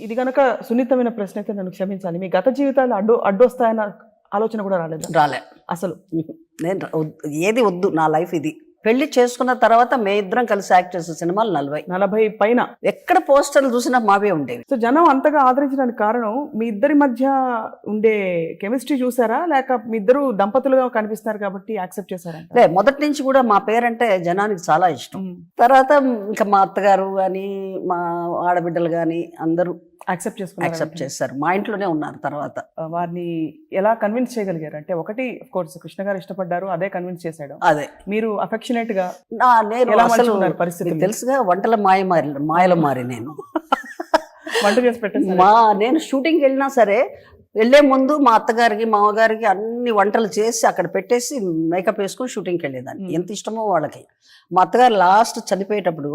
ఇది గనక సున్నితమైన ప్రశ్న అయితే నన్ను క్షమించాలి. మీ గత జీవితాలు అడ్డొస్తాయన్న ఆలోచన కూడా రాలేదా? రాలే అసలు. నేను ఏది వద్దు, నా లైఫ్ ఇది. పెళ్లి చేసుకున్న తర్వాత మే ఇద్దరం కలిసి యాక్ట్ చేసిన సినిమాలు 40 పైన. ఎక్కడ పోస్టర్లు చూసినా మావే ఉండేవి. సో జనం అంతగా ఆదరించడానికి కారణం మీ ఇద్దరి మధ్య ఉండే కెమిస్ట్రీ చూసారా, లేక మీ ఇద్దరు దంపతులుగా కనిపిస్తారు కాబట్టి యాక్సెప్ట్ చేశారా? లే, మొదటి నుంచి కూడా మా పేరంటే జనానికి చాలా ఇష్టం. తర్వాత ఇంకా మా అత్తగారు కానీ మా ఆడబిడ్డలు కానీ అందరూ యాక్సెప్ట్ చేశారు. మా ఇంట్లోనే ఉన్నారు. తర్వాత వారిని ఎలా కన్విన్స్ చేయగలిగారు? అంటే ఒకటి ఆఫ్ కోర్స్ కృష్ణ గారు ఇష్టపడ్డారు, అదే కన్విన్స్ చేశాడు. అదే మీరు అఫెక్షనేట్ గా నేను అసలు తెలుసుగా వంటల మాయల మారి నేను వంట చేసి పెట్టేసి నేను షూటింగ్కి వెళ్ళినా సరే వెళ్లే ముందు మా అత్తగారికి మామగారికి అన్ని వంటలు చేసి అక్కడ పెట్టేసి మేకప్ వేసుకుని షూటింగ్కి వెళ్ళేదాన్ని. ఎంత ఇష్టమో వాళ్ళకి. మా అత్తగారు లాస్ట్ చనిపోయేటప్పుడు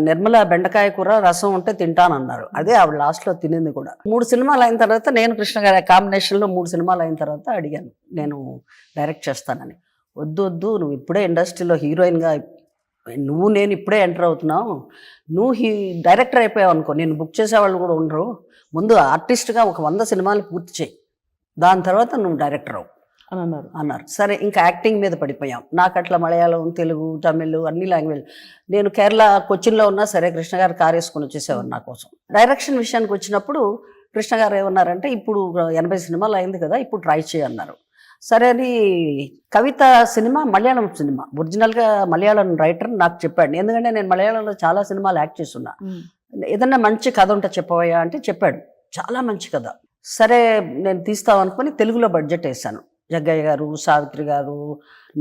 నిర్మల బెండకాయ కూర రసం ఉంటే తింటానన్నారు. అదే ఆవిడ లాస్ట్లో తినింది కూడా. 3 సినిమాలు అయిన తర్వాత నేను కృష్ణ గారి కాంబినేషన్లో 3 సినిమాలు అయిన తర్వాత అడిగాను నేను డైరెక్ట్ చేస్తానని. వద్దు నువ్వు ఇప్పుడే ఇండస్ట్రీలో హీరోయిన్గా నేను ఇప్పుడే ఎంటర్ అవుతున్నావు, నువ్వు డైరెక్టర్ అయిపోయావు అనుకో, నేను బుక్ చేసేవాళ్ళు కూడా ఉండరు, ముందు ఆర్టిస్ట్గా ఒక 100 సినిమాలు పూర్తి చేయి, దాని తర్వాత నువ్వు డైరెక్టర్ అవు అని అన్నారు. సరే, ఇంకా యాక్టింగ్ మీద పడిపోయాం. నాకు అట్లా మలయాళం, తెలుగు, తమిళ్ అన్ని లాంగ్వేజ్. నేను కేరళ కొచ్చిన్లో ఉన్నా సరే కృష్ణ గారు కారు వేసుకొని వచ్చేసేవారు నా కోసం. డైరెక్షన్ విషయానికి వచ్చినప్పుడు కృష్ణ గారు ఏమన్నారంటే, ఇప్పుడు 80 సినిమాలు అయింది కదా, ఇప్పుడు ట్రై చేయన్నారు. సరే అని కవిత సినిమా మలయాళం సినిమా, ఒరిజినల్గా మలయాళం రైటర్ నాకు చెప్పాడు. ఎందుకంటే నేను మలయాళంలో చాలా సినిమాలు యాక్ట్ చేస్తున్నా. ఏదన్నా మంచి కథ ఉంటే చెప్పవయ్యా అంటే చెప్పాడు. చాలా మంచి కథ. సరే నేను తీస్తామనుకుని తెలుగులో బడ్జెట్ వేసాను. జగ్గయ్య గారు, సావిత్రి గారు,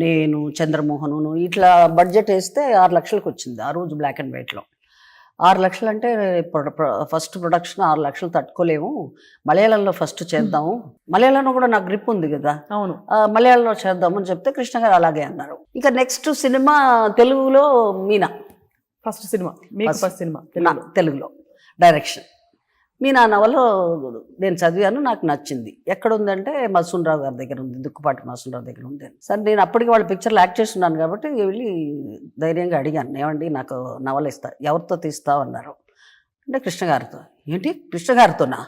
నేను, చంద్రమోహను ఇట్లా బడ్జెట్ వేస్తే 6 లక్షలకు వచ్చింది ఆ రోజు బ్లాక్ అండ్ వైట్లో. 6 లక్షలు అంటే ఫస్ట్ ప్రొడక్షన్ 6 లక్షలు తట్టుకోలేము, మలయాళంలో ఫస్ట్ చేద్దాము, మలయాళంలో కూడా నాకు గ్రిప్ ఉంది కదా, అవును మలయాళంలో చేద్దామని చెప్తే కృష్ణ గారు అలాగే అన్నారు. ఇక నెక్స్ట్ సినిమా తెలుగులో మీనా. ఫస్ట్ సినిమా తెలుగులో డైరెక్షన్ మీనా నవలో నేను చదివాను, నాకు నచ్చింది. ఎక్కడ ఉందంటే మధుసూదన్ గారి దగ్గర ఉంది, దుక్కుపాటి మధుసూదన్ దగ్గర ఉంది. సరే, నేను అప్పటికి వాళ్ళ పిక్చర్లు యాక్ట్ చేస్తున్నాను కాబట్టి వెళ్ళి ధైర్యంగా అడిగాను, ఏమండి నాకు నవల ఇస్తా, ఎవరితో తీస్తావు అన్నారు. అంటే కృష్ణ గారితో. ఏంటి కృష్ణ గారితోనా?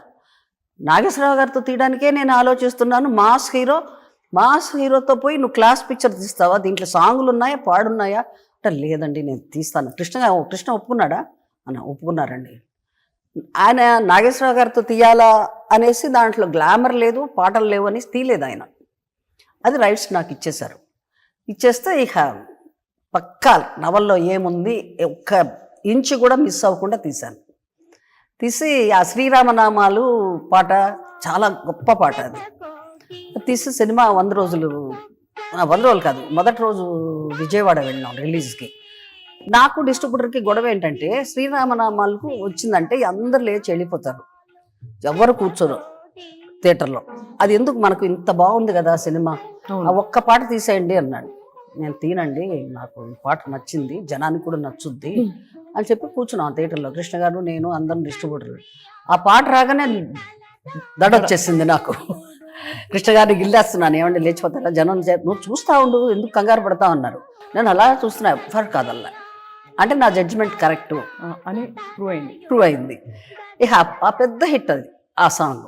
నాగేశ్వరరావు గారితో తీయడానికే నేను ఆలోచిస్తున్నాను, మాస్ హీరోతో పోయి నువ్వు క్లాస్ పిక్చర్ తీస్తావా, దీంట్లో సాంగులు ఉన్నాయా, పాడున్నాయా అంటే లేదండి నేను తీస్తాను. కృష్ణ ఒప్పుకున్నాడా ఒప్పుకున్నారండి. ఆయన నాగేశ్వరరావు గారితో తీయాలా అనేసి దాంట్లో గ్లామర్ లేదు, పాటలు లేవు అనేసి తీయలేదు ఆయన. అది రైట్స్ నాకు ఇచ్చేశారు. ఇచ్చేస్తే ఇక పక్కా నవల్లో ఏముంది ఒక్క ఇంచు కూడా మిస్ అవ్వకుండా తీశాను. తీసి ఆ శ్రీరామనామాలు పాట చాలా గొప్ప పాట. అది తీసి సినిమా 100 రోజులు కాదు, మొదటి రోజు విజయవాడ వెళ్ళినాం రిలీజ్కి. నాకు డిస్ట్రిబ్యూటర్కి గొడవ ఏంటంటే, శ్రీరామనామాలకు వచ్చిందంటే అందరు లేచి వెళ్ళిపోతారు, ఎవరు కూర్చోరు థియేటర్లో. అది ఎందుకు, మనకు ఇంత బాగుంది కదా సినిమా, ఆ ఒక్క పాట తీసేయండి అన్నాడు. నేను తీనండి, నాకు పాట నచ్చింది, జనానికి కూడా నచ్చుద్ది అని చెప్పి కూర్చున్నాం థియేటర్లో. కృష్ణ గారు, నేను, అందరం డిస్ట్రిబ్యూటర్. ఆ పాట రాగానే దడొచ్చేసింది నాకు. కృష్ణ గారిని గిల్లేస్తున్నాను, ఏమంటే లేచిపోతారా జనం, నువ్వు చూస్తా ఉండు, ఎందుకు కంగారు పడతావు అన్నారు. నేను అలా చూస్తున్నా, ఎవ్వరు కాదల్లా అంటే నా జడ్జిమెంట్ కరెక్ట్ అని ప్రూవ్ అయింది. ఇక ఆ పెద్ద హిట్ అది, ఆ సాంగ్.